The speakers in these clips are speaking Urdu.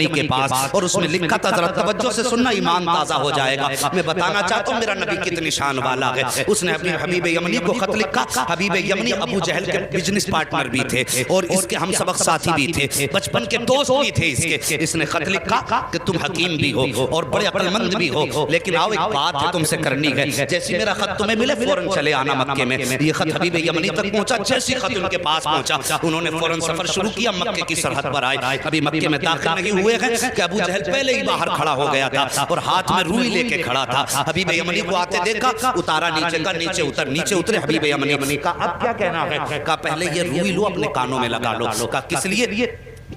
کے پاس، اور اس میں لکھا تھا، ذرا توجہ سے سننا، ایمان تازہ ہو جائے گا۔ میں بتانا چاہتا ہوں میرا نبی کتنی شان والا ہے۔ اس نے اپنی حبیب یمنی کو خط لکھا۔ حبیب یمنی ابو جہل کے بزنس پارٹنر بھی تھے اور اس کے ہم سبق ساتھی بھی تھے، بچپن کے دوست بھی تھے اس کے۔ اس نے خط لکھا کہ تم حکیم بھی ہو اور بڑے عقل مند بھی ہو، لیکن آؤ ایک بات ہے تم سے کرنی ہے، جیسی میرا خط تمہیں ملے فوراً چلے آنا مکے میں۔ یہ خط حبیب یمنی تک پہنچا، جیسی خط ان کے پاس پہنچا انہوں نے فوراً سفر شروع کیا، مکے کی سرحد پر آئے۔ ابھی مکے میں داخل نہیں ہوئے ہیں کہ ابو جہل پہلے ہی باہر کھڑا ہو گیا تھا اور ہاتھ میں روئی لے کے کھڑا تھا۔ حبیب یمنی کو آتے دیکھا، اتارا نیچے کا، نیچے اتر، نیچے اترے حبیب یمنی کا اب کیا کہنا ہے؟ کہا پہلے یہ روئی لو اپنے کانوں میں لگا لو۔ کہا کس لیے؟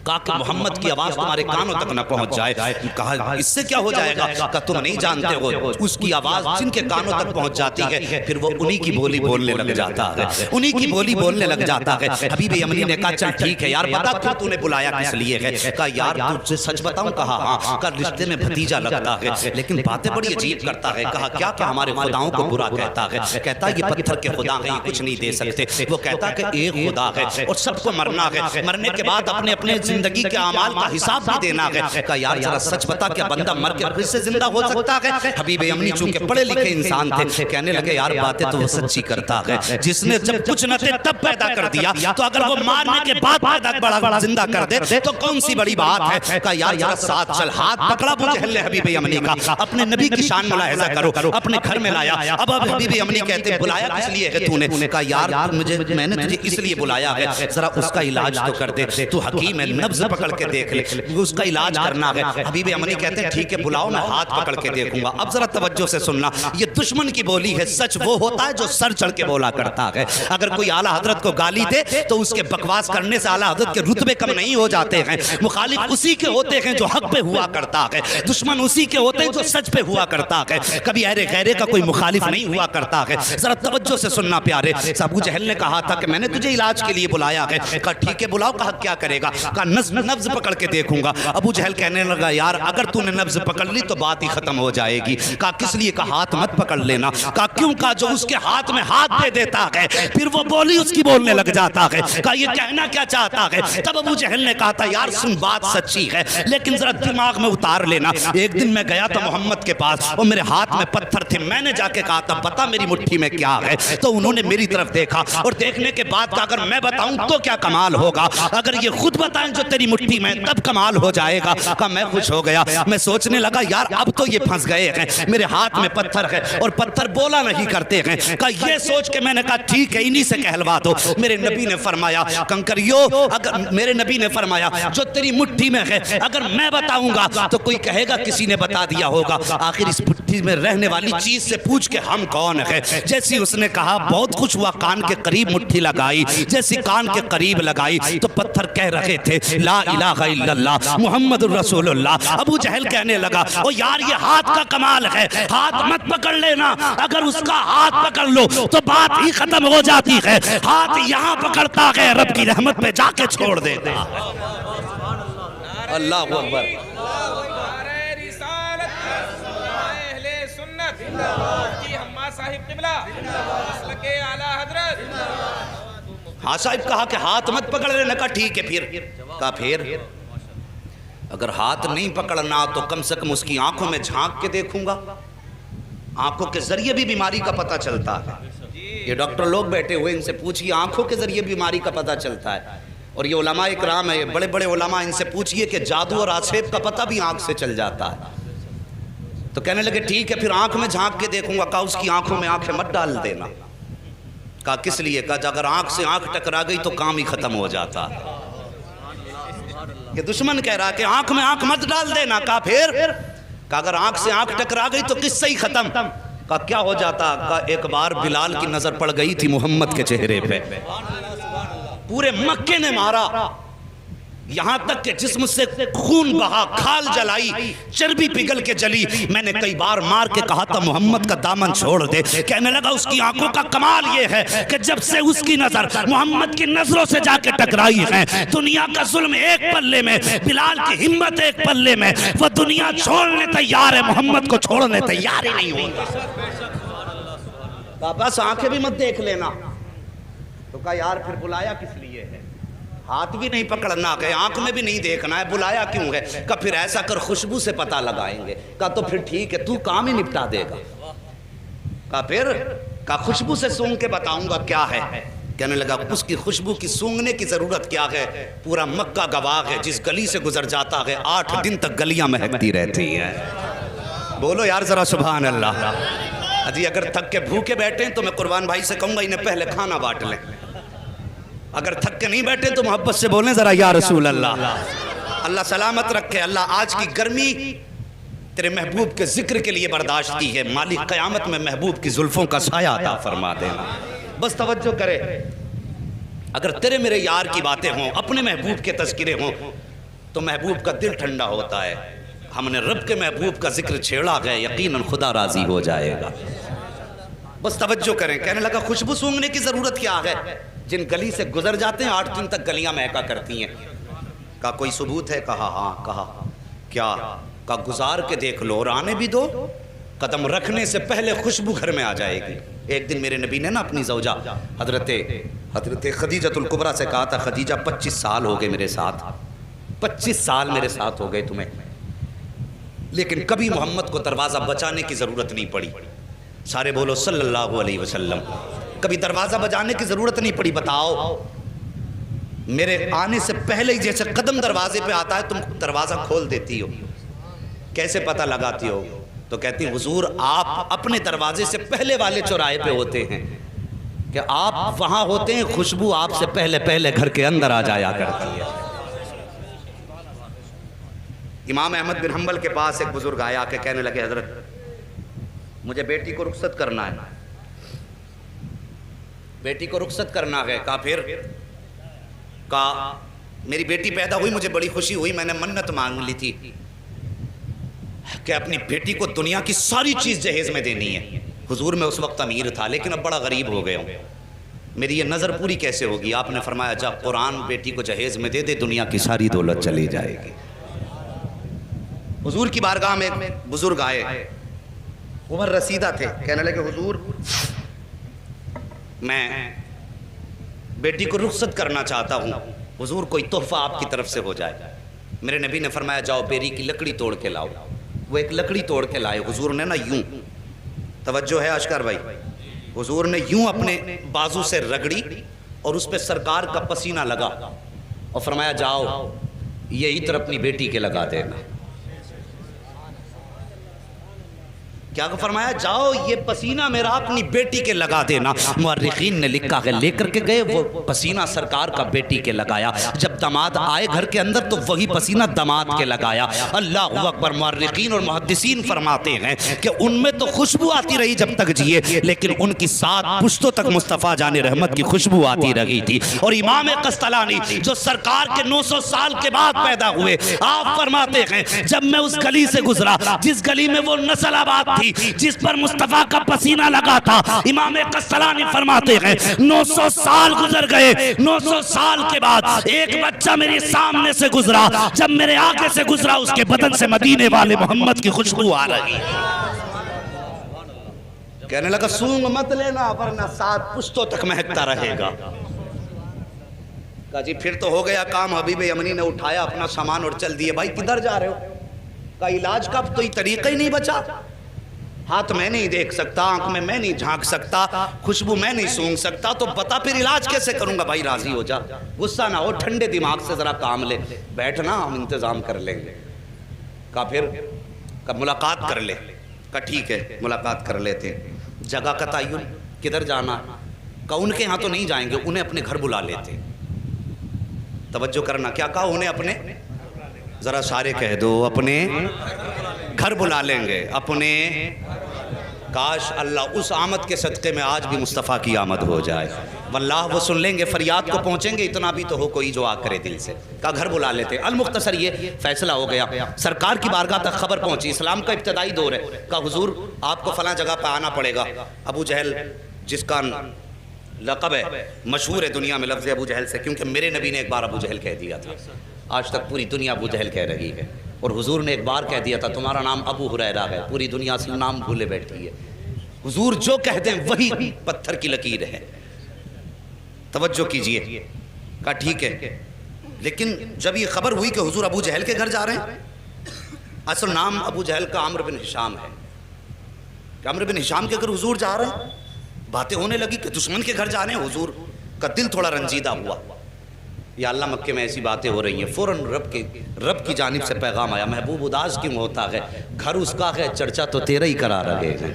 کہا کہ محمد کی آواز تمہارے کانوں تک نہ پہنچ جائے۔ کہا اس سے کیا ہو جائے گا؟ کہا تم نہیں جانتے ہو، اس کی آواز جن کے کانوں تک پہنچ جاتی ہے پھر وہ انہی کی بولی بولنے لگ جاتا ہے، انہی کی بولی بولنے لگ جاتا ہے۔ حبیب یمنی نے کہا چل ٹھیک ہے یار، بتا پھر تو نے بلایا کس لیے ہے؟ کہا یار تجھے سچ بتاؤں؟ کہا ہاں۔ کہا رشتے میں بھتیجا لگتا ہے لیکن باتیں بڑی عجیب کرتا ہے۔ کہا کیا؟ کہ ہمارے خداؤں کو برا کہتا ہے، کہتا یہ پتھر کے خدا ہیں، یہ کچھ نہیں دے سکتے۔ وہ کہتا کہ ایک خدا ہے اور سب کو مرنا ہے، مرنے کے بعد اپنے اپنے زندگی کے اعمال کا حساب بھی دینا ہے۔ کہا یار ذرا سچ بتا کیا بندہ مر کے پھر سے زندہ ہو سکتا ہے؟ حبیب یمنی چونکہ پڑھے لکھے انسان تھے، کہنے لگے یار باتیں تو وہ سچی کرتا ہے، جس نے جب کچھ نہ تھے تب پیدا کر دیا تو اگر وہ مارنے کے بعد پیدا بڑا زندہ کر دے تو کون سی بڑی بات ہے؟ کہا یار ذرا ساتھ چل۔ ہاتھ پکڑا ابو جہل نے حبیب یمنی کا، اپنے نبی کی شان ملاحظہ کرو، اپنے گھر میں لایا۔ اب حبیب یمنی کہتے بلایا کس لیے ہے تو نے؟ کہا یار میں نے تجھے اس لیے بلایا ہے، ذرا اس کا علاج تو کر دے، تو حکیم ہے، نبض پکڑ کے دیکھ لے، اس کا علاج کرنا ہے۔ حبیب یمنی کہتے ہیں ٹھیک ہے بلاؤ، میں ہاتھ پکڑ کے دیکھوں گا۔ اب ذرا توجہ سے سننا، یہ دشمن کی بولی ہے، سچ وہ ہوتا ہے جو سر چڑھ کے بولا کرتا ہے۔ اگر کوئی اعلیٰ حضرت کو گالی دے تو اس کے بکواس کرنے سے اعلیٰ حضرت کے رتبے کم نہیں ہو جاتے ہیں۔ مخالف اسی کے ہوتے ہیں جو حق پہ ہوا کرتا ہے، دشمن اسی کے ہوتے ہیں جو سچ پہ ہوا کرتا ہے، کبھی اہل غیرے کا کوئی مخالف نہیں ہوا کرتا ہے۔ ذرا توجہ سے سننا پیارے۔ ابو جہل نے کہا تھا کہ میں نے تجھے علاج کے لیے بلایا ہے۔ کہا ٹھیک ہے بلاؤ۔ کہا کیا کرے گا؟ کہا نبض پکڑ کے دیکھوں گا۔ ابو جہل کہنے لگا یار اگر تو نے نبض پکڑ لی تو بات ہی ختم ہو جائے گی۔ کہا کس لیے؟ کہا ہاتھ مت پکڑ لینا۔ کہا کیوں؟ کہا جو اس کے ہاتھ میں ہاتھ دے دیتا ہے پھر وہ بولی اس کی بولنے لگ جاتا ہے۔ کہا یہ کہنا کیا چاہتا ہے؟ تب ابو جہل نے کہا تھا یار سن بات سچی ہے لیکن ذرا دماغ میں اتار لینا۔ ایک دن میں گیا تھا محمد کے پاس اور میرے ہاتھ میں پتھر تھے، میں نے جا کے کہا تھا بتا میری مٹھی میں کیا ہے، تو انہوں نے میری طرف دیکھا اور دیکھنے کے بعد کہا اگر میں بتاؤں تو کیا کمال ہوگا، اگر یہ خود بتائیں جو تیری مٹھی میں تب کمال ہو جائے گا۔ کہا میں خوش ہو گیا، میں سوچنے لگا یار اب تو یہ پھنس گئے ہیں، میرے ہاتھ میں پتھر ہے اور پتھر بولا نہیں کرتے ہیں۔ کہا یہ سوچ کے میں نے کہا ٹھیک ہے انہی سے کہلوا دو۔ میرے نبی نے فرمایا کنکریو، اگر میرے نبی نے فرمایا جو تیری مٹھی میں ہے اگر میں بتاؤں گا تو کوئی کہے گا کسی نے بتا دیا ہوگا، آخر اس مٹھی میں رہنے والی چیز سے پوچھ کے ہم کون ہے۔ جیسی اس نے کہا بہت خوش ہوا، کان کے قریب مٹھی لگائی، جیسی کان کے قریب لگائی تو پتھر کہہ رہے تھے لا الہ الا اللہ محمد الرسول اللہ۔ ابو جہل کہنے لگا او یار یہ ہاتھ کا کمال ہے، ہاتھ مت پکڑ لینا، اگر اس کا ہاتھ پکڑ لو تو بات ہی ختم ہو جاتی ہے، ہاتھ یہاں پکڑتا ہے رب کی رحمت میں جا کے چھوڑ دیتا۔ اللہ اکبر۔ ہاں صاحب کہا کہ ہاتھ مت پکڑ لینا۔ کہا ٹھیک ہے پھر؟ کہا پھر اگر ہاتھ نہیں پکڑنا تو کم سے کم اس کی آنکھوں میں جھانک کے دیکھوں گا، آنکھوں کے ذریعے بھی بیماری کا پتہ چلتا ہے۔ یہ ڈاکٹر لوگ بیٹھے ہوئے ان سے پوچھئے آنکھوں کے ذریعے بیماری کا پتہ چلتا ہے، اور یہ علماء اکرام ہے بڑے بڑے علماء، ان سے پوچھئے کہ جادو اور آسیب کا پتہ بھی آنکھ سے چل جاتا ہے۔ تو کہنے لگے ٹھیک ہے پھر آنکھ میں جھانک کے دیکھوں گا۔ کہا اس کی آنکھوں میں آنکھیں مت ڈال دینا۔ کہا کس لیے؟ کہا اگر آنکھ سے آنکھ ٹکرا گئی تو کام ہی ختم ہو جاتا۔ کہ دشمن کہہ رہا کہ آنکھ میں آنکھ مت ڈال دینا۔ کہا پھر؟ کہا اگر آنکھ سے آنکھ ٹکرا گئی تو قصہ ہی ختم۔ کہا کیا ہو جاتا؟ کہا ایک بار بلال کی نظر پڑ گئی تھی محمد کے چہرے پہ، پورے مکے نے مارا، یہاں تک کہ جسم سے خون بہا، کھال جلائی، چربی پگھل کے جلی۔ میں نے کئی بار مار کے کہا تھا محمد کا دامن چھوڑ دے۔ کہنے لگا اس کی آنکھوں کا کمال یہ ہے کہ جب سے اس کی نظر محمد کی نظروں سے جا کے ٹکرائی ہے، دنیا کا ظلم ایک پلے میں، بلال کی ہمت ایک پلے میں، وہ دنیا چھوڑنے تیار ہے، محمد کو چھوڑنے تیار ہی نہیں ہوگا۔ کہا بس آنکھیں بھی مت دیکھ لینا۔ تو کہا یار پھر بلایا کس لیے ہے؟ ہاتھ بھی نہیں پکڑنا ہے، آنکھ میں بھی نہیں دیکھنا ہے، بلایا کیوں ہے؟ کہا پھر ایسا کر خوشبو سے پتہ لگائیں گے۔ کہا تو پھر ٹھیک ہے، تو کام ہی نپٹا دے گا۔ کہا پھر؟ کہا خوشبو سے سونگ کے بتاؤں گا کیا ہے۔ کہنے لگا اس کی خوشبو کی سونگنے کی ضرورت کیا ہے؟ پورا مکہ گواہ ہے، جس گلی سے گزر جاتا ہے 8 دن تک گلیاں مہکتی رہتی ہیں۔ بولو یار ذرا سبحان اللہ۔ جی اگر تھک کے بھوکے بیٹھے ہیں تو میں قربان بھائی سے کہوں گا انہیں پہلے کھانا بانٹ لیں، اگر تھک کے نہیں بیٹھے تو محبت سے بولیں ذرا یا رسول اللہ۔ اللہ سلامت رکھے، اللہ آج کی گرمی تیرے محبوب کے ذکر کے لیے برداشت کی ہے، مالک قیامت میں محبوب کی زلفوں کا سایہ عطا فرما دینا۔ بس توجہ کرے، اگر تیرے میرے یار کی باتیں ہوں، اپنے محبوب کے تذکرے ہوں تو محبوب کا دل ٹھنڈا ہوتا ہے۔ ہم نے رب کے محبوب کا ذکر چھیڑا گیا، یقیناً خدا راضی ہو جائے گا۔ بس توجہ کریں۔ کہنے لگا خوشبو سونگنے کی ضرورت کیا ہے؟ جن گلی سے گزر جاتے ہیں 8 دن تک گلیاں مہکا کرتی ہیں۔ کہا کوئی ثبوت ہے؟ کہا ہاں۔ کہا کیا؟ کہا گزار کے دیکھ لو اور آنے بھی دو، قدم رکھنے سے پہلے خوشبو گھر میں آ جائے گی۔ ایک دن میرے نبی نے نا اپنی زوجہ حضرت خدیجۃ الکبریٰ سے کہا تھا، خدیجہ 25 سال ہو گئے میرے ساتھ، 25 سال میرے ساتھ ہو گئے تمہیں، لیکن کبھی محمد کو دروازہ بچانے کی ضرورت نہیں پڑی۔ سارے بولو صلی اللہ علیہ وسلم۔ کبھی دروازہ بجانے کی ضرورت نہیں پڑی۔ بتاؤ میرے آنے سے پہلے ہی جیسے قدم دروازے پہ آتا ہے تم دروازہ کھول دیتی ہو، کیسے پتہ لگاتی ہو؟ تو کہتی حضور آپ اپنے دروازے سے پہلے والے چوراہے پہ ہوتے ہیں، کہ آپ وہاں ہوتے ہیں، خوشبو آپ سے پہلے گھر کے اندر آ جایا کرتی ہے۔ امام احمد بن حنبل کے پاس ایک بزرگ آیا کہ کہنے لگے حضرت مجھے بیٹی کو رخصت کرنا ہے، بیٹی کو رخصت کرنا ہے۔ کہا پھر؟ کہا میری بیٹی پیدا ہوئی، مجھے بڑی خوشی ہوئی، میں نے منت مانگ لی تھی کہ اپنی بیٹی کو دنیا کی ساری چیز جہیز میں دینی ہے۔ حضور میں اس وقت امیر تھا لیکن اب بڑا غریب ہو گیا ہوں، میری یہ نظر پوری کیسے ہوگی؟ آپ نے فرمایا جا قرآن بیٹی کو جہیز میں دے دے، دنیا کی ساری دولت چلی جائے گی۔ حضور کی بارگاہ میں ایک بزرگ آئے، عمر رسیدہ تھے، کہنے لگے حضور میں بیٹی کو رخصت کرنا چاہتا ہوں، حضور کوئی تحفہ آپ کی طرف سے ہو جائے۔ میرے نبی نے فرمایا جاؤ بیری کی لکڑی توڑ کے لاؤ۔ وہ ایک لکڑی توڑ کے لائے، حضور نے نا یوں، توجہ ہے اشکر بھائی، حضور نے یوں اپنے بازو سے رگڑی اور اس پہ سرکار کا پسینہ لگا اور فرمایا جاؤ یہ عطر اپنی بیٹی کے لگا دینا۔ کیا فرمایا؟ جاؤ یہ پسینہ میرا اپنی بیٹی کے لگا دینا۔ مورخین نے لکھا ہے لے کر کے گئے وہ پسینہ سرکار کا بیٹی کے لگایا، جب داماد آئے گھر کے اندر تو وہی پسینہ داماد کے لگایا۔ اللہ اکبر۔ مورخین اور محدثین فرماتے ہیں کہ ان میں تو خوشبو آتی رہی جب تک جیے، لیکن ان کی 7 پشتوں تک مصطفیٰ جان رحمت کی خوشبو آتی رہی تھی۔ اور امام قسطلانی جو سرکار کے 900 سال کے بعد پیدا ہوئے، آپ فرماتے ہیں جب میں اس گلی سے گزرا جس گلی میں وہ نسل آباد تھی جس پر مصطفیٰ کا پسینہ لگا تھا، امام قسطلانی فرماتے ہیں 900 سال گزر گئے، 900 سال کے بعد ایک بچہ میرے سامنے سے گزرا، جب میرے آگے سے گزرا اس کے بدن سے مدینے والے محمد کی خوشبو آ رہی۔ کہنے لگا سونگ مت لینا ورنہ 7 پشتوں تک مہکتا رہے گا۔ کہا جی پھر تو ہو گیا کام۔ حبیب یمنی نے اٹھایا اپنا سامان اور چل دیے۔ بھائی کدھر جا رہے ہو؟ کہا علاج کا تو یہ طریقہ ہی نہیں بچا، ہاتھ میں نہیں دیکھ سکتا، آنکھ میں نہیں جھانک سکتا، خوشبو میں نہیں سونگ سکتا، تو بتا پھر علاج کیسے کروں گا؟ بھائی راضی ہو جا، غصہ نہ ہو، ٹھنڈے دماغ سے ذرا کام لے، بیٹھنا ہم انتظام کر لیں گے۔ کہا پھر؟ کہا ملاقات کر لے۔ کہا ٹھیک ہے ملاقات کر لیتے۔ جگہ کا تعین، کدھر جانا؟ کہا ان کے ہاں تو نہیں جائیں گے، انہیں اپنے گھر بلا لیتے۔ توجہ کرنا، کیا کہا؟ انہیں اپنے، ذرا سارے کہہ دو، اپنے گھر بلا لیں گے، اپنے۔ کاش اللہ اس آمد کے صدقے میں آج بھی مصطفیٰ کی آمد ہو جائے، واللہ وہ سن لیں گے، فریاد کو پہنچیں گے، اتنا بھی تو ہو کوئی جو آ کرے دل سے۔ کہا گھر بلا لیتے۔ المختصر یہ فیصلہ ہو گیا، سرکار کی بارگاہ تک خبر پہنچی، اسلام کا ابتدائی دور ہے۔ کہا حضور آپ کو فلاں جگہ پہ آنا پڑے گا۔ ابو جہل جس کا لقب ہے، مشہور ہے دنیا میں لفظ ابو جہل سے، کیونکہ میرے نبی نے ایک بار ابو جہل کہہ دیا تھا، آج تک پوری دنیا ابو جہل کہہ رہی ہے، اور حضور نے ایک بار کہہ دیا تھا تمہارا نام ابو ہریرہ ہے، پوری دنیا سے نام بھولے بیٹھی ہے۔ حضور جو کہہ دیں وہی پتھر کی لکیر ہے۔ توجہ کیجئے۔ کہا ٹھیک ہے لیکن جب یہ خبر ہوئی کہ حضور ابو جہل کے گھر جا رہے ہیں، اصل نام ابو جہل کا عمرو بن ہشام ہے، کہ عمرو بن ہشام کے گھر حضور جا رہے ہیں، باتیں ہونے لگی کہ دشمن کے گھر جا رہے ہیں، حضور کا دل تھوڑا رنجیدہ ہوا، یا اللہ مکے میں ایسی باتیں ہو رہی ہیں، فوراً رب کی جانب سے پیغام آیا، محبوب اداس کیوں ہوتا ہے، گھر اس کا ہے چرچا تو تیرا ہی کرا رہے ہیں،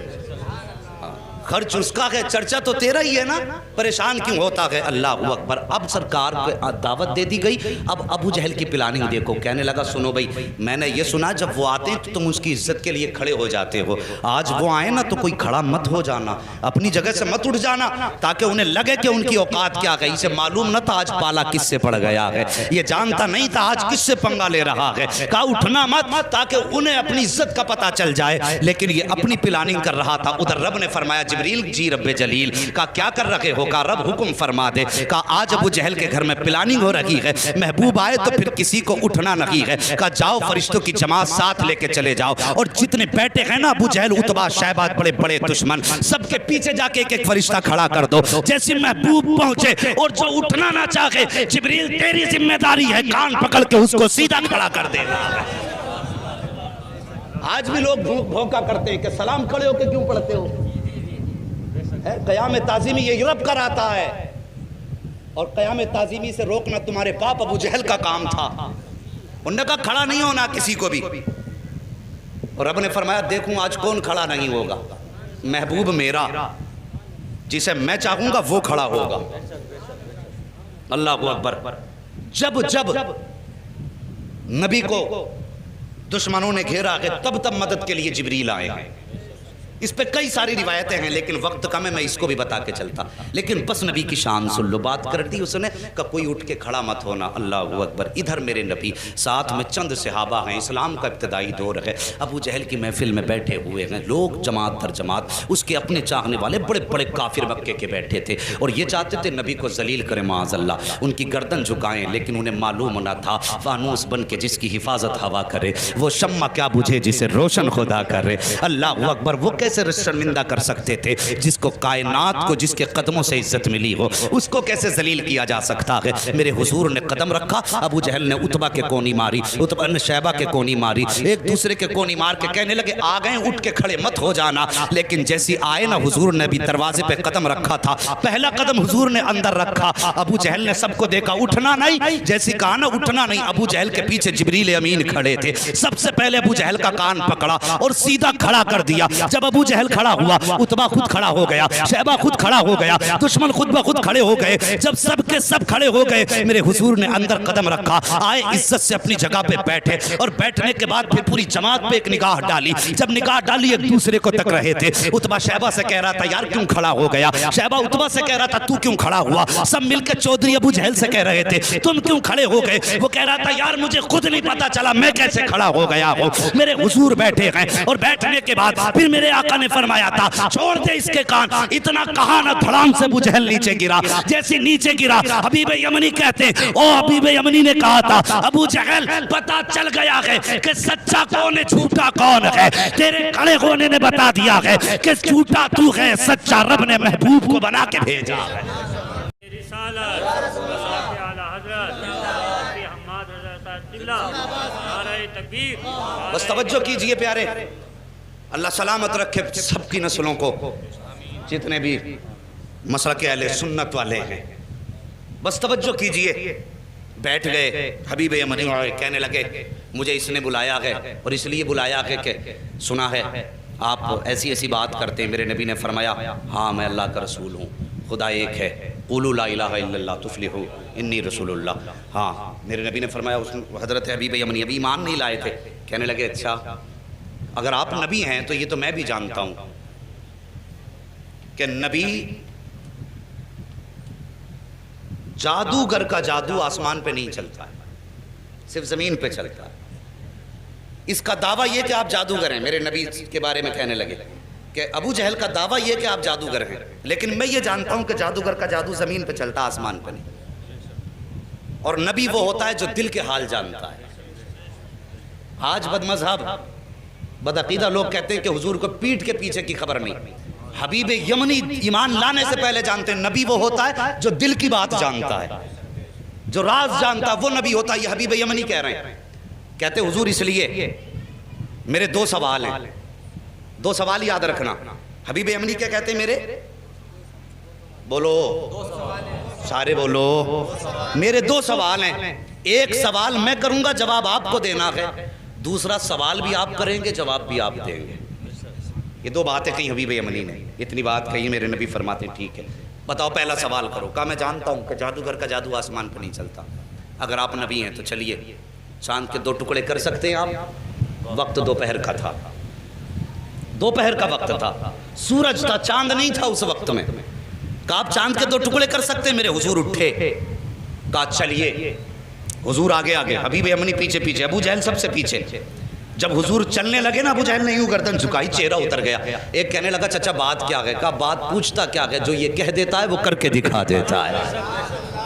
خرچ اس کا ہے چرچا تو تیرا ہی ہے نا، پریشان کیوں ہوتا ہے، اللہ اکبر۔ اب سرکار کو دعوت دے دی گئی، اب ابو جہل کی پلاننگ دیکھو، کہنے لگا سنو بھائی، میں نے یہ سنا جب وہ آتے ہیں تو تم اس کی عزت کے لیے کھڑے ہو جاتے ہو، آج وہ آئے نا تو کوئی کھڑا مت ہو جانا، اپنی جگہ سے مت اٹھ جانا، تاکہ انہیں لگے کہ ان کی اوقات کیا گئی، اسے معلوم نہ تھا آج پالا کس سے پڑ گیا ہے، یہ جانتا نہیں تھا آج کس سے پنگا لے رہا ہے، کہا اٹھنا مت تاکہ انہیں اپنی عزت کا پتہ چل جائے، لیکن یہ اپنی پلاننگ کر رہا تھا۔ ادھر رب نے فرمایا جبریل جی رب جلیل، کہا کیا کر رکھے ہو، کہا رب حکم فرما دے، کہا آج ابو جہل کے گھر میں پلاننگ ہو رہی ہے، محبوب آئے تو پھر کسی کو اٹھنا نہیں ہے، کہا جاؤ فرشتوں کی جماعت ساتھ لے کے چلے جاؤ، اور جتنے بیٹے ہیں نا ابو جہل عتبہ شیبہ بڑے بڑے دشمن، سب کے پیچھے جا کے ایک ایک فرشتہ کھڑا کر دو، جیسے محبوب پہنچے اور جو اٹھنا نہ چاہے جبریل تیری ذمہ داری ہے کان پکڑ کے اس کو سیدھا کھڑا کر دینا۔ آج بھی لوگ بھوکا کرتے ہیں کہ سلام کھڑے ہو کے کیوں پڑھتے ہو، قیام تعظیمی یہ رب کراتا ہے، اور قیام تعظیمی سے روکنا تمہارے باپ ابو جہل کا کام تھا، انہوں نے کہا کھڑا نہیں ہونا کسی کو بھی، اور رب نے فرمایا دیکھوں آج کون کھڑا نہیں ہوگا، محبوب میرا جسے میں چاہوں گا وہ کھڑا ہوگا، اللہ اکبر۔ جب نبی کو دشمنوں نے گھیرا کہ تب مدد کے لیے جبریل آئے ہیں، اس پہ کئی ساری روایتیں ہیں لیکن وقت کم ہے، میں اس کو بھی بتا کے چلتا، لیکن بس نبی کی شان سن لو، بات کر دی اس نے کہ کوئی اٹھ کے کھڑا مت ہونا، اللہ اکبر۔ ادھر میرے نبی ساتھ میں چند صحابہ ہیں، اسلام کا ابتدائی دور ہے، ابو جہل کی محفل میں بیٹھے ہوئے ہیں لوگ جماعت در جماعت، اس کے اپنے چاہنے والے بڑے بڑے کافر مکے کے بیٹھے تھے، اور یہ چاہتے تھے نبی کو ذلیل کرے معاذ اللہ، ان کی گردن جھکائیں، لیکن انہیں معلوم نہ تھا فانوس بن کے جس کی حفاظت ہوا کرے وہ شمع کیا بجھے جسے روشن خدا کرے، اللہ اکبر۔ وہ کیسے شرمندہ کر سکتے تھے جس کو کائنات کو جس کے قدموں سے عزت ملی ہو، اس کو کیسے ذلیل کیا جا سکتا ہے۔ میرے حضور نے قدم رکھا، ابو جہل نے عتبہ کے کونی ماری، عتبہ نے شیبہ کے کونی ماری، ایک دوسرے کے کونی مار کے کہنے لگے آ گئے اٹھ کے کھڑے مت ہو جانا، لیکن جیسی آئے نا حضور نے بھی دروازے پہ قدم رکھا تھا، پہلا قدم حضور نے اندر رکھا، ابو جہل نے سب کو دیکھا اٹھنا نہیں، جیسی کہا نا اٹھنا نہیں، ابو جہل کے پیچھے جبریل امین کھڑے تھے، سب سے پہلے ابو جہل کا کان پکڑا اور سیدھا کھڑا کر دیا، جب ابو جہل کھڑا ہوا عتبہ خود کھڑا ہو گیا، شیبہ خود کھڑا ہو گیا، دشمن خود بخود کھڑے ہو گئے، جب سب کے سب کھڑے ہو گئے میرے حضور نے اندر قدم رکھا، آئے عزت سے اپنی جگہ پہ بیٹھے، اور بیٹھنے کے بعد پھر پوری جماعت پہ ایک نگاہ ڈالی، جب نگاہ ڈالی ایک دوسرے کو تک رہے تھے، عتبہ شیبہ سے کہہ رہا تھا یار کیوں کھڑا ہو گیا، شیبہ عتبہ سے کہہ رہا تھا تو کیوں کھڑا ہوا، سب مل کے چودھری ابو جہل سے کہہ رہے تھے تم کیوں کھڑے ہو گئے، وہ کہہ رہا تھا یار مجھے خود نہیں پتا چلا میں کیسے کھڑا ہو گیا ہوں، میرے حضور بیٹھے ہیں، اور بیٹھنے کے بعد پھر میرے آقا نے فرمایا تھا چھوڑ دے اس کے کان، اتنا کہا نہ دھڑام سے ابو جہل نیچے گرا، جیسے نیچے گرا حبیب یمنی کہتے ہیں او حبیب یمنی نے کہا تھا ابو جہل پتا چل گیا ہے کہ سچا کون ہے جھوٹا کون ہے، تیرے کھڑے ہونے نے بتا دیا ہے کہ جھوٹا تو ہے، سچا رب نے محبوب کو بنا کے بھیجا ہے۔ بس توجہ کیجئے پیارے، اللہ سلامت رکھے سب کی نسلوں کو، جتنے بھی مسلک اہل سنت والے ہیں، بس توجہ کیجئے۔ بیٹھ گئے، حبیب یمنی کہنے لگے مجھے اس نے بلایا ہے اور اس لیے بلایا ہے کہ سنا ہے آپ ایسی ایسی بات کرتے ہیں، میرے نبی نے فرمایا ہاں میں اللہ کا رسول ہوں، خدا ایک ہے، قولوا لا الہ الا اللہ تفلحوا انی رسول اللہ۔ ہاں میرے نبی نے فرمایا، حضرت حبیب یمنی ابھی ایمان نہیں لائے تھے، کہنے لگے اچھا اگر آپ نبی ہیں تو یہ تو میں بھی جانتا ہوں کہ نبی جادوگر کا جادو آسمان پہ نہیں چلتا ہے، صرف زمین پہ چلتا ہے، اس کا دعویٰ یہ کہ آپ جادوگر ہیں، میرے نبی کے بارے میں کہنے لگے کہ ابو جہل کا دعویٰ یہ کہ آپ جادوگر ہیں، لیکن میں یہ جانتا ہوں کہ جادوگر کا جادو زمین پہ چلتا آسمان پہ نہیں، اور نبی وہ ہوتا ہے جو دل کے حال جانتا ہے۔ آج بد مذہب بدعقیدہ لوگ کہتے ہیں کہ حضور کو پیٹھ کے پیچھے کی خبر نہیں، حبیب یمنی ایمان لانے سے پہلے جانتے ہیں نبی وہ ہوتا ہے جو دل کی بات جانتا ہے، جو راز جانتا وہ نبی ہوتا. یہ حبیب یمنی کہہ رہے ہیں. کہتے حضور اس لیے میرے 2 سوال ہیں, 2 سوال یاد رکھنا. حبیب یمنی کیا کہتے ہیں؟ میرے بولو سارے بولو, میرے 2 سوال ہیں. ایک سوال میں کروں گا, جواب آپ کو دینا ہے. دوسرا سوال بھی آپ کریں گے, جواب بھی آپ دیں گے. یہ 2 باتیں کہیں حبیب یمنی نے. اتنی بات کہی, میرے نبی فرماتے ہیں ٹھیک ہے بتاؤ پہلا سوال کرو. کہا میں جانتا ہوں کہ جادوگر کا جادو آسمان پہ نہیں چلتا. اگر آپ نبی ہیں تو چلیے, چاند کے 2 ٹکڑے کر سکتے ہیں آپ؟ وقت دوپہر کا تھا, دوپہر کا وقت تھا, سورج تھا, چاند نہیں تھا اس وقت میں. کہا آپ چاند کے 2 ٹکڑے کر سکتے ہیں؟ میرے حضور اٹھے, کہا چلیے. حضور آگے آگے, حبیب یمنی پیچھے پیچھے, ابو جہل سب سے پیچھے. جب حضور چلنے لگے نا, ابو جہل نے یوں گردن جھکائی, چہرہ اتر گیا. ایک کہنے لگا چچا بات کیا ہے؟ کہا بات پوچھتا کیا ہے, جو یہ کہہ دیتا ہے وہ کر کے دکھا دیتا ہے.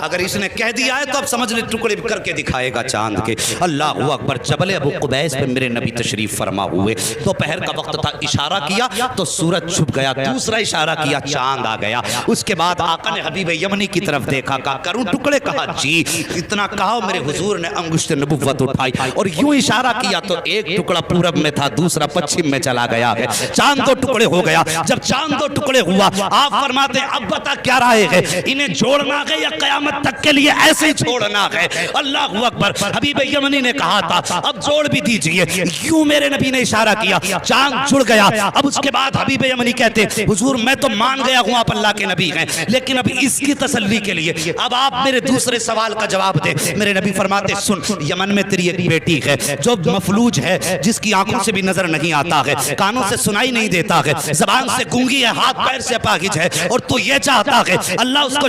اگر اس نے کہہ دیا ہے تو اب سمجھ لے ٹکڑے کر کے دکھائے گا چاند کے. اللہ اکبر. جبل ابو قبیس پہ میرے نبی تشریف فرما ہوئے. دوپہر کا وقت تھا, اشارہ کیا تو سورج چھپ گیا. دوسرا اشارہ کیا, چاند آ گیا. اس کے بعد آقا نے حبیب یمنی کی طرف دیکھا, کہا کروں ٹکڑے؟ کہا جی. اتنا کہا میرے حضور نے انگشت نبوت اٹھائی اور یوں اشارہ کیا تو ایک ٹکڑا پورب میں تھا, دوسرا پچھم میں چلا گیا ہے. چاند 2 ٹکڑے ہو گیا. جب چاند 2 ٹکڑے ہوا, آپ فرماتے ہیں اب بتا کیا رائے ہے, انہیں جوڑنا ہے یا قیامت تک کے لیے ایسے ہی چھوڑنا ہے؟ اللہ اکبر. حبیب یمنی نے کہا تھا اب جوڑ بھی دیجئے. یوں میرے نبی نے اشارہ کیا, چاند جڑ گیا. اب اس کے بعد حبیب یمنی کہتے حضور میں تو مان گیا ہوں آپ اللہ کے نبی ہیں, لیکن اب اس کی تسلی کے لیے اب آپ میرے دوسرے سوال کا جواب دیں. میرے نبی فرماتے سن, یمن میں تیری ایک بیٹی ہے جو مفلوج ہے, جس کی آنکھوں سے بھی نظر نہیں آتا ہے, کانوں سے سنائی نہیں دیتا ہے, زبان سے گونگی ہے, ہاتھ پیر سے اپاہج ہے, اور تو یہ چاہتا ہے اللہ اس کو